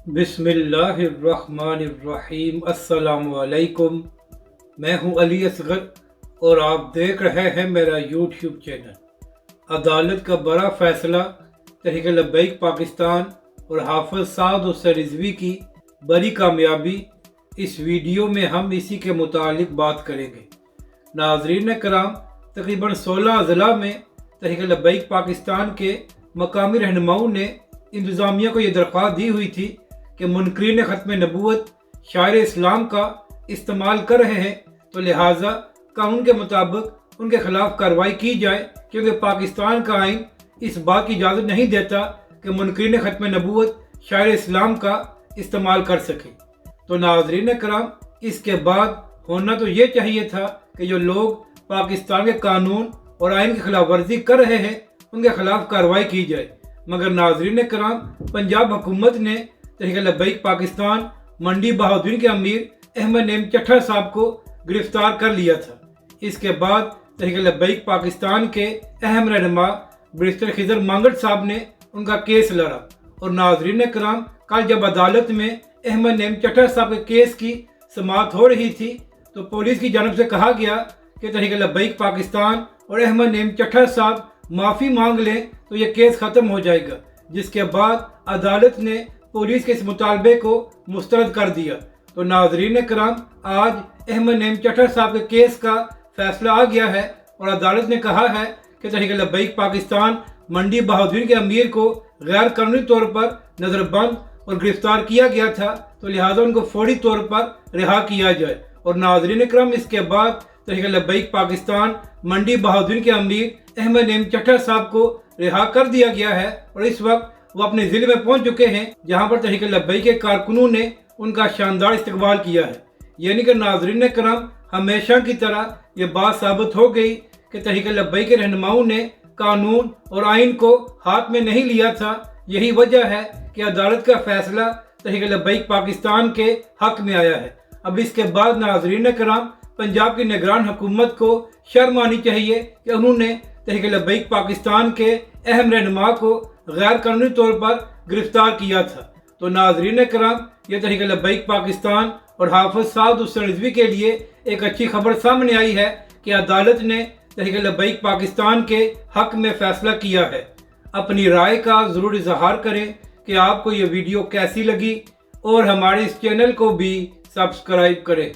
بسم اللہ الرحمن الرحیم۔ السلام علیکم، میں ہوں علی اصغر اور آپ دیکھ رہے ہیں میرا یوٹیوب چینل۔ عدالت کا بڑا فیصلہ، تحریک لبیک پاکستان اور حافظ سعد حسین رضوی کی بڑی کامیابی۔ اس ویڈیو میں ہم اسی کے متعلق بات کریں گے۔ ناظرین کرام، تقریباً 16 اضلاع میں تحریک لبیک پاکستان کے مقامی رہنماؤں نے انتظامیہ کو یہ درخواست دی ہوئی تھی کہ منکرین ختم نبوت شاعر اسلام کا استعمال کر رہے ہیں، تو لہٰذا قانون کے مطابق ان کے خلاف کارروائی کی جائے، کیونکہ پاکستان کا آئین اس بات کی اجازت نہیں دیتا کہ منکرین ختم نبوت شاعر اسلام کا استعمال کر سکیں۔ تو ناظرین کرام، اس کے بعد ہونا تو یہ چاہیے تھا کہ جو لوگ پاکستان کے قانون اور آئین کی خلاف ورزی کر رہے ہیں ان کے خلاف کارروائی کی جائے، مگر ناظرین کرام، پنجاب حکومت نے تحریک لبیک پاکستان منڈی بہادری کے امیر احمد نعیم چٹھا صاحب کو گرفتار کر لیا تھا۔ اس کے بعد تحریک لبیک پاکستان کے اہم رہنما بیرسٹر خضر مانگڑ صاحب نے ان کا کیس لڑا، اور ناظرین کرام، کل جب عدالت میں احمد نعیم چٹھا صاحب کے کیس کی سماعت ہو رہی تھی تو پولیس کی جانب سے کہا گیا کہ تحریک لبیک پاکستان اور احمد نعیم چٹھا صاحب معافی مانگ لیں تو یہ کیس ختم ہو جائے گا، جس کے بعد عدالت نے پولیس کے اس مطالبے کو مسترد کر دیا۔ تو ناظرین کرام، آج احمد نعیم چٹھا صاحب کے کیس کا فیصلہ آ گیا ہے اور عدالت نے کہا ہے کہ تحریک لبیک پاکستان منڈی بہادری کے امیر کو غیر قانونی طور پر نظر بند اور گرفتار کیا گیا تھا، تو لہٰذا ان کو فوری طور پر رہا کیا جائے۔ اور ناظرین کرام، اس کے بعد تحریک لبیک پاکستان منڈی بہادری کے امیر احمد نعیم چٹھا صاحب کو رہا کر دیا گیا ہے، اور اس وقت وہ اپنے ضلع میں پہنچ چکے ہیں جہاں پر تحریک لبیک کے کارکنوں نے ان کا شاندار استقبال کیا ہے۔ یعنی کہ ناظرین کرام، ہمیشہ کی طرح یہ بات ثابت ہو گئی کہ تحریک لبیک کے رہنماؤں نے قانون اور آئین کو ہاتھ میں نہیں لیا تھا۔ یہی وجہ ہے کہ عدالت کا فیصلہ تحریک لبیک پاکستان کے حق میں آیا ہے۔ اب اس کے بعد ناظرین کرام، پنجاب کی نگران حکومت کو شرم آنی چاہیے کہ انہوں نے تحریک لبیک پاکستان کے اہم رہنما کو غیر قانونی طور پر گرفتار کیا تھا۔ تو ناظرین کرام، یہ تحریک لبیک پاکستان اور حافظ سعد حسین رضوی کے لیے ایک اچھی خبر سامنے آئی ہے کہ عدالت نے تحریک لبیک پاکستان کے حق میں فیصلہ کیا ہے۔ اپنی رائے کا ضرور اظہار کریں کہ آپ کو یہ ویڈیو کیسی لگی، اور ہمارے اس چینل کو بھی سبسکرائب کریں۔